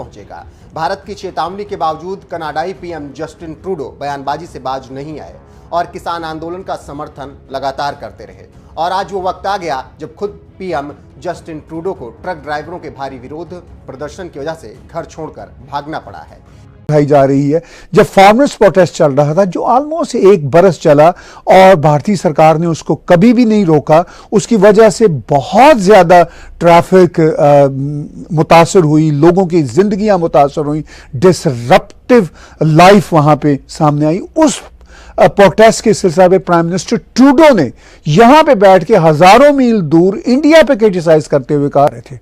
पहुंचेगा। भारत की चेतावनी के बावजूद कनाडाई पीएम जस्टिन ट्रूडो बयानबाजी से बाज नहीं आए और किसान आंदोलन का समर्थन लगातार करते रहे। और आज वो वक्त आ गया जब खुद पीएम जस्टिन ट्रूडो को ट्रक ड्राइवरों के भारी विरोध प्रदर्शन की वजह से घर छोड़कर भागना पड़ा है। उठाई जा रही है। जब फार्मर्स प्रोटेस्ट चल रहा था, जो ऑलमोस्ट 1 बरस चला और भारतीय सरकार ने उसको कभी भी नहीं रोका, उसकी वजह से बहुत ज्यादा ट्रैफिक मुतासर हुई, लोगों की जिंदगियां मुतासर हुई, डिसरप्टिव लाइफ वहां पे सामने आई। उस प्रोटेस्ट के सिलसिले में प्राइम मिनिस्टर ट्रूडो ने यहां पे बैठ के हजारों मील दूर इंडिया पे क्रिटिसाइज करते हुए कहा रहे थे।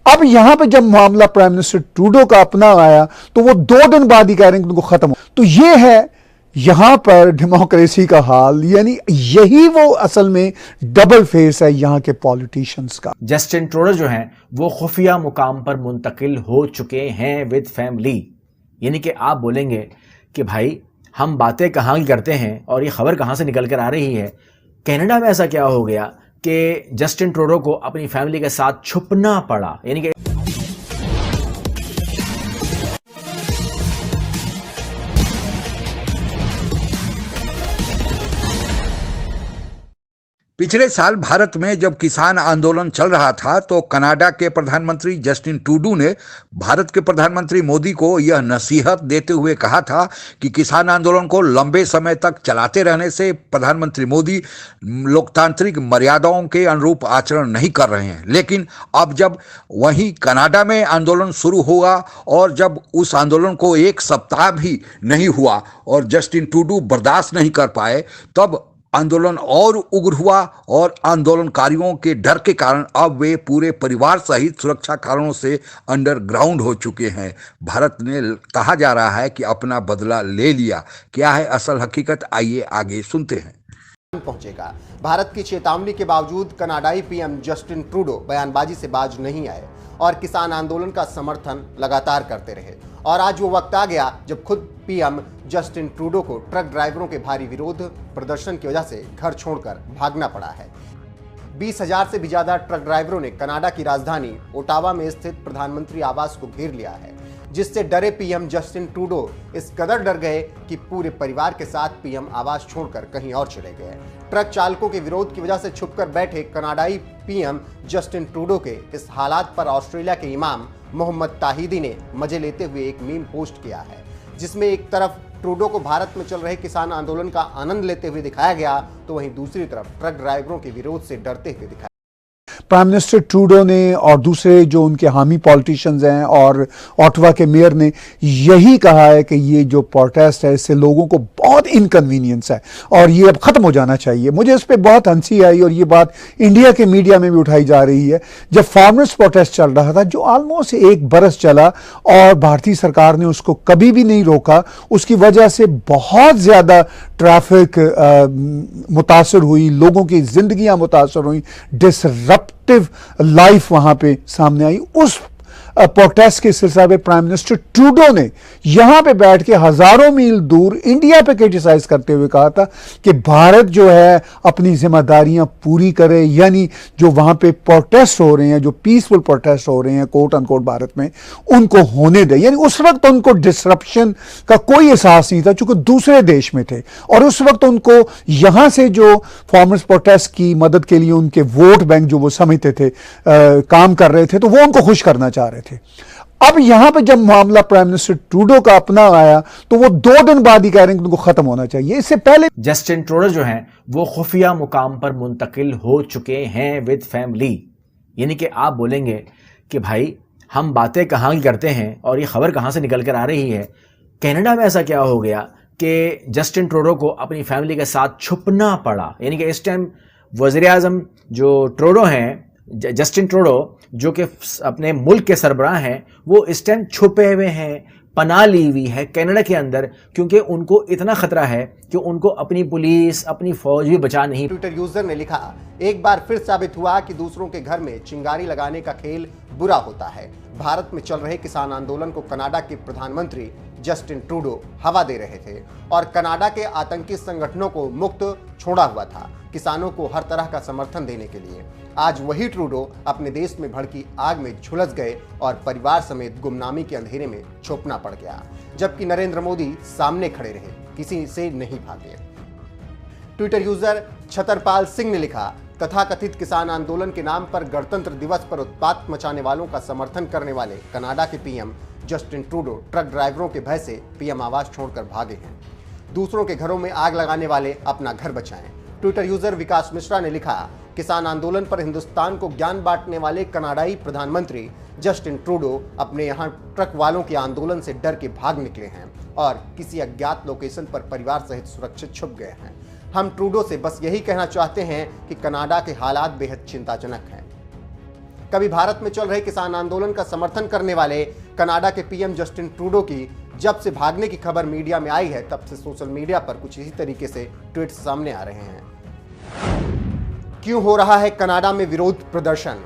अब यहां पे जब मामला प्राइम मिनिस्टर ट्रूडो का अपना आया तो वो 2 दिन बाद ही कह रहे हैं कि उनको खत्म हो। तो ये है यहां पर डेमोक्रेसी का हाल, यानी यही वो असल में डबल फेस है यहां के पॉलिटिशियंस का। जस्टिन ट्रूडो जो हैं वो खुफिया मुकाम पर मुंतकिल हो चुके हैं विद फैमिली। यानी कि आप बोलेंगे कि भाई हम बातें कहाँ की करते हैं और ये खबर कहाँ से निकल कर आ रही है। कनाडा में ऐसा क्या हो गया कि जस्टिन ट्रूडो को अपनी फैमिली के साथ छुपना पड़ा। यानी कि पिछले साल भारत में जब किसान आंदोलन चल रहा था तो कनाडा के प्रधानमंत्री जस्टिन ट्रूडो ने भारत के प्रधानमंत्री मोदी को यह नसीहत देते हुए कहा था कि किसान आंदोलन को लंबे समय तक चलाते रहने से प्रधानमंत्री मोदी लोकतांत्रिक मर्यादाओं के अनुरूप आचरण नहीं कर रहे हैं। लेकिन अब जब वहीं कनाडा में आंदोलन शुरू हुआ और जब उस आंदोलन को 1 सप्ताह भी नहीं हुआ और जस्टिन ट्रूडो बर्दाश्त नहीं कर पाए, तब आंदोलन और उग्र हुआ और आंदोलनकारियों के डर के कारण अब वे पूरे परिवार सहित सुरक्षा कारणों से अंडरग्राउंड हो चुके हैं। भारत ने कहा जा रहा है कि अपना बदला ले लिया। क्या है असल हकीकत, आइए आगे सुनते हैं। पहुंचेगा। भारत की चेतावनी के बावजूद कनाडाई पीएम जस्टिन ट्रूडो बयानबाजी से बाज नहीं आए और किसान आंदोलन का समर्थन लगातार करते रहे। और आज वो वक्त आ गया जब खुद पीएम जस्टिन ट्रूडो को ट्रक ड्राइवरों के भारी विरोध प्रदर्शन की वजह से घर छोड़कर भागना पड़ा है। 20,000 से भी ज्यादा ट्रक ड्राइवरों ने कनाडा की राजधानी ओटावा में स्थित प्रधानमंत्री आवास को घेर लिया है, जिससे डरे पीएम जस्टिन ट्रूडो इस कदर डर गए कि पूरे परिवार के साथ पीएम आवास छोड़कर कहीं और चले गए। ट्रक चालकों के विरोध की वजह से छुपकर बैठे कनाडाई पीएम जस्टिन ट्रूडो के इस हालात पर ऑस्ट्रेलिया के इमाम मोहम्मद ताहिदी ने मजे लेते हुए एक मीम पोस्ट किया है, जिसमें एक तरफ ट्रूडो को भारत में चल रहे किसान आंदोलन का आनंद लेते हुए दिखाया गया तो वहीं दूसरी तरफ ट्रक ड्राइवरों के विरोध से डरते हुए दिखाया। प्राइम मिनिस्टर ट्रूडो ने और दूसरे जो उनके हामी पॉलिटिशियंस हैं और ऑटवा के मेयर ने यही कहा है कि ये जो प्रोटेस्ट है इससे लोगों को बहुत इनकन्वीनियंस है और ये अब खत्म हो जाना चाहिए। मुझे इस पे बहुत हंसी आई और ये बात इंडिया के मीडिया में भी उठाई जा रही है। जब फार्मर्स प्रोटेस्ट चल रहा था, जो ऑलमोस्ट 1 बरस चला और भारतीय सरकार ने उसको कभी भी नहीं रोका, उसकी वजह से बहुत ज्यादा ट्रैफिक मुतासर हुई, लोगों की जिंदगियां मुतासर हुई, डिसरप्टिव लाइफ वहां पे सामने आई। उस प्रोटेस्ट के सिलसिले में प्राइम मिनिस्टर ट्रूडो ने यहां पे बैठ के हजारों मील दूर इंडिया पे क्रिटिसाइज करते हुए कहा था कि भारत जो है अपनी जिम्मेदारियां पूरी करे, यानी जो वहां पे प्रोटेस्ट हो रहे हैं, जो पीसफुल प्रोटेस्ट हो रहे हैं कोट अनकोट भारत में, उनको होने दे। यानी उस वक्त उनको डिसरप्शन का कोई एहसास नहीं था चूंकि दूसरे देश में थे और उस वक्त उनको यहां से जो फार्मर्स प्रोटेस्ट की मदद के लिए उनके वोट बैंक जो वो समझते थे काम कर रहे थे, तो वो उनको खुश करना चाह रहे थे। अब यहां पे जब मामला प्राइम मिनिस्टर ट्रूडो का अपना आया तो वो 2 दिन बाद ही कह रहे हैं कि उनको खत्म होना चाहिए। इससे पहले जस्टिन ट्रूडो जो हैं वो खुफिया मुकाम पर मुंतकिल हो चुके हैं विद फैमिली। यानी कि आप बोलेंगे कि भाई हम बातें कहाँ की करते हैं और ये खबर कहाँ से निकल कर आ रही है। कनाडा में ऐसा क्या हो गया कि जस्टिन ट्रूडो को अपनी फैमिली के साथ छुपना पड़ा। यानी कि इस टाइम वज़ीर आज़म जो ट्रूडो हैं, जस्टिन ट्रूडो जो कि अपने मुल्क के सरबराह हैं, वो इस टाइम छुपे हुए हैं, पनाह ली हुई है कनाडा के अंदर, क्योंकि उनको इतना खतरा है कि उनको अपनी पुलिस, अपनी फौज भी बचा नहीं। ट्विटर यूजर ने लिखा, एक बार फिर साबित हुआ कि दूसरों के घर में चिंगारी लगाने का खेल बुरा होता है। भारत में चल रहे किसान आंदोलन को कनाडा के प्रधानमंत्री जस्टिन ट्रूडो हवा दे रहे थे और कनाडा के आतंकी संगठनों को मुक्त छोड़ा हुआ था किसानों को हर तरह का समर्थन देने के लिए। आज वही ट्रूडो अपने देश में भड़की आग में झुलस गए और परिवार समेत गुमनामी के अंधेरे में छुपना पड़ गया, जबकि नरेंद्र मोदी सामने खड़े रहे, किसी से नहीं भागे। ट्विटर यूजर छतरपाल सिंह ने लिखा, तथाकथित किसान आंदोलन के नाम पर गणतंत्र दिवस पर उत्पात मचाने वालों का समर्थन करने वाले कनाडा के पीएम जस्टिन ट्रूडो ट्रक ड्राइवरों के भय से पीएम आवास छोड़कर भागे हैं। दूसरों के घरों में आग लगाने वाले अपना घर बचाएं। ट्विटर यूजर विकास मिश्रा ने लिखा, किसान आंदोलन पर हिंदुस्तान को ज्ञान बांटने वाले कनाडाई प्रधानमंत्री जस्टिन ट्रूडो अपने यहाँ ट्रक वालों के आंदोलन से डर के भाग निकले हैं और किसी अज्ञात लोकेशन पर परिवार सहित सुरक्षित छुप गए हैं। हम ट्रूडो से बस यही कहना चाहते हैं कि कनाडा के हालात बेहद चिंताजनक हैं। कभी भारत में चल रहे किसान आंदोलन का समर्थन करने वाले कनाडा के पीएम जस्टिन ट्रूडो की जब से भागने की खबर मीडिया में आई है, तब से सोशल मीडिया पर कुछ इसी तरीके से ट्वीट्स सामने आ रहे हैं। क्यों हो रहा है कनाडा में विरोध प्रदर्शन?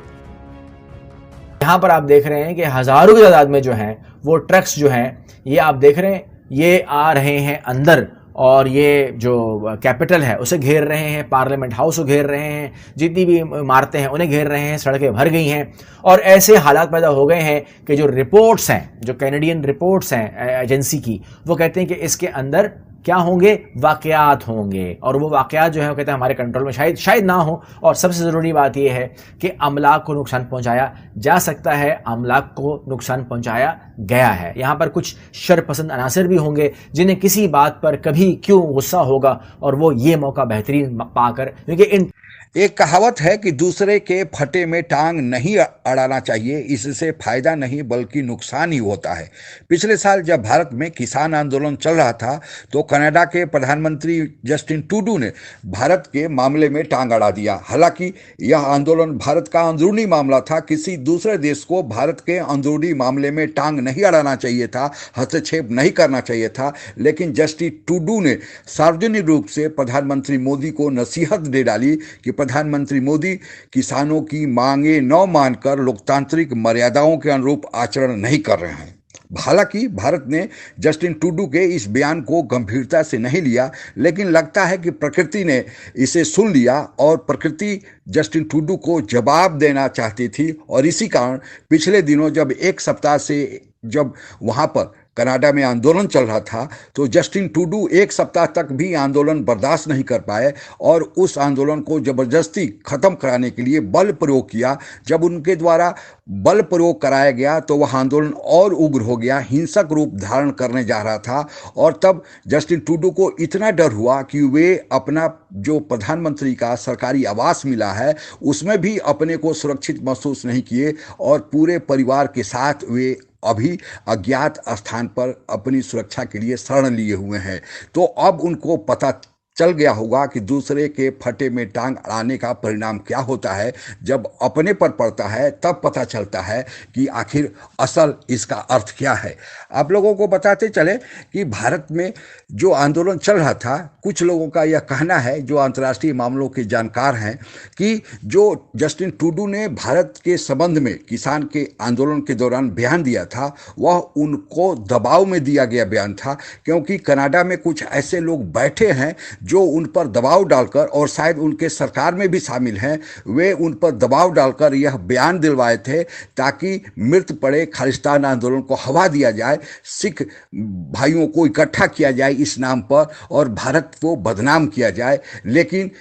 यहां पर आप देख रहे हैं कि हजारों की तादाद में जो हैं वो ट्रक्स जो हैं, ये आप देख रहे हैं, ये आ रहे हैं अंदर और ये जो कैपिटल है उसे घेर रहे हैं, पार्लियामेंट हाउस को घेर रहे हैं, जितनी भी इमारतें हैं उन्हें घेर रहे हैं, सड़कें भर गई हैं और ऐसे हालात पैदा हो गए हैं कि जो रिपोर्ट्स हैं, जो कैनेडियन रिपोर्ट्स हैं एजेंसी की, वो कहते हैं कि इसके अंदर क्या होंगे, वाकयात होंगे और वो वाकयात जो है वो कहते हैं हमारे कंट्रोल में शायद ना हो। और सबसे ज़रूरी बात यह है कि अमलाक को नुकसान पहुंचाया जा सकता है, अमलाक को नुकसान पहुंचाया गया है। यहाँ पर कुछ शरपसंद अनासर भी होंगे जिन्हें किसी बात पर कभी क्यों गुस्सा होगा और वो ये मौका बेहतरीन पाकर, क्योंकि इन एक कहावत है कि दूसरे के फटे में टांग नहीं अड़ाना चाहिए, इससे फायदा नहीं बल्कि नुकसान ही होता है। पिछले साल जब भारत में किसान आंदोलन चल रहा था तो कनाडा के प्रधानमंत्री जस्टिन ट्रूडो ने भारत के मामले में टांग अड़ा दिया। हालांकि यह आंदोलन भारत का अंदरूनी मामला था, किसी दूसरे देश को भारत के अंदरूनी मामले में टांग नहीं अड़ाना चाहिए था, हस्तक्षेप नहीं करना चाहिए था। लेकिन जस्टिन ट्रूडो ने सार्वजनिक रूप से प्रधानमंत्री मोदी को नसीहत दे डाली कि प्रधानमंत्री मोदी किसानों की मांगे न मानकर लोकतांत्रिक मर्यादाओं के अनुरूप आचरण नहीं कर रहे हैं। हालांकि भारत ने जस्टिन ट्रूडो के इस बयान को गंभीरता से नहीं लिया, लेकिन लगता है कि प्रकृति ने इसे सुन लिया और प्रकृति जस्टिन ट्रूडो को जवाब देना चाहती थी। और इसी कारण पिछले दिनों जब एक सप्ताह से जब वहाँ पर कनाडा में आंदोलन चल रहा था तो जस्टिन ट्रूडो एक सप्ताह तक भी आंदोलन बर्दाश्त नहीं कर पाए और उस आंदोलन को जबरदस्ती खत्म कराने के लिए बल प्रयोग किया। जब उनके द्वारा बल प्रयोग कराया गया तो वह आंदोलन और उग्र हो गया, हिंसक रूप धारण करने जा रहा था। और तब जस्टिन ट्रूडो को इतना डर हुआ कि वे अपना जो प्रधानमंत्री का सरकारी आवास मिला है उसमें भी अपने को सुरक्षित महसूस नहीं किए और पूरे परिवार के साथ वे अभी अज्ञात स्थान पर अपनी सुरक्षा के लिए शरण लिए हुए हैं। तो अब उनको पता चल गया होगा कि दूसरे के फटे में टांग अड़ाने का परिणाम क्या होता है। जब अपने पर पड़ता है तब पता चलता है कि आखिर असल इसका अर्थ क्या है। आप लोगों को बताते चले कि भारत में जो आंदोलन चल रहा था, कुछ लोगों का यह कहना है जो अंतर्राष्ट्रीय मामलों के जानकार हैं कि जो जस्टिन ट्रूडो ने भारत के संबंध में किसान के आंदोलन के दौरान बयान दिया था वह उनको दबाव में दिया गया बयान था, क्योंकि कनाडा में कुछ ऐसे लोग बैठे हैं जो उन पर दबाव डालकर, और शायद उनके सरकार में भी शामिल हैं, वे उन पर दबाव डालकर यह बयान दिलवाए थे ताकि मृत पड़े खालिस्तान आंदोलन को हवा दिया जाए, सिख भाइयों को इकट्ठा किया जाए इस नाम पर और भारत को बदनाम किया जाए। लेकिन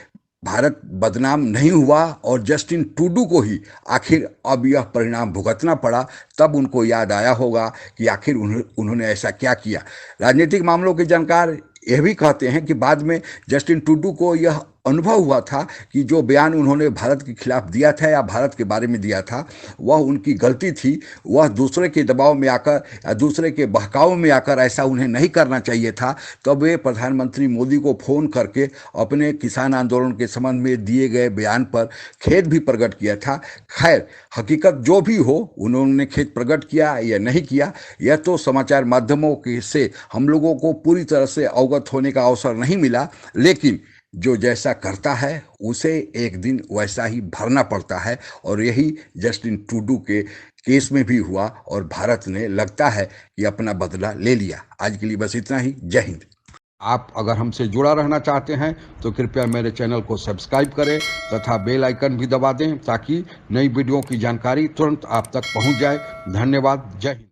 भारत बदनाम नहीं हुआ और जस्टिन ट्रूडो को ही आखिर अब यह परिणाम भुगतना पड़ा। तब उनको याद आया होगा कि आखिर उन्होंने ऐसा क्या किया। राजनीतिक मामलों के जानकार यह भी कहते हैं कि बाद में जस्टिन ट्रूडो को यह अनुभव हुआ था कि जो बयान उन्होंने भारत के खिलाफ दिया था या भारत के बारे में दिया था वह उनकी गलती थी। वह दूसरे के दबाव में आकर या दूसरे के बहकाव में आकर ऐसा उन्हें नहीं करना चाहिए था। तब वे प्रधानमंत्री मोदी को फ़ोन करके अपने किसान आंदोलन के संबंध में दिए गए बयान पर खेद भी प्रकट किया था। खैर, हकीकत जो भी हो, उन्होंने खेद प्रकट किया या नहीं किया यह तो समाचार माध्यमों से हम लोगों को पूरी तरह से अवगत होने का अवसर नहीं मिला। लेकिन जो जैसा करता है उसे एक दिन वैसा ही भरना पड़ता है और यही जस्टिन ट्रूडो के केस में भी हुआ और भारत ने लगता है कि अपना बदला ले लिया। आज के लिए बस इतना ही। जय हिंद। आप अगर हमसे जुड़ा रहना चाहते हैं तो कृपया मेरे चैनल को सब्सक्राइब करें तथा बेल आइकन भी दबा दें ताकि नई वीडियो की जानकारी तुरंत आप तक पहुंच जाए। धन्यवाद। जय हिंद।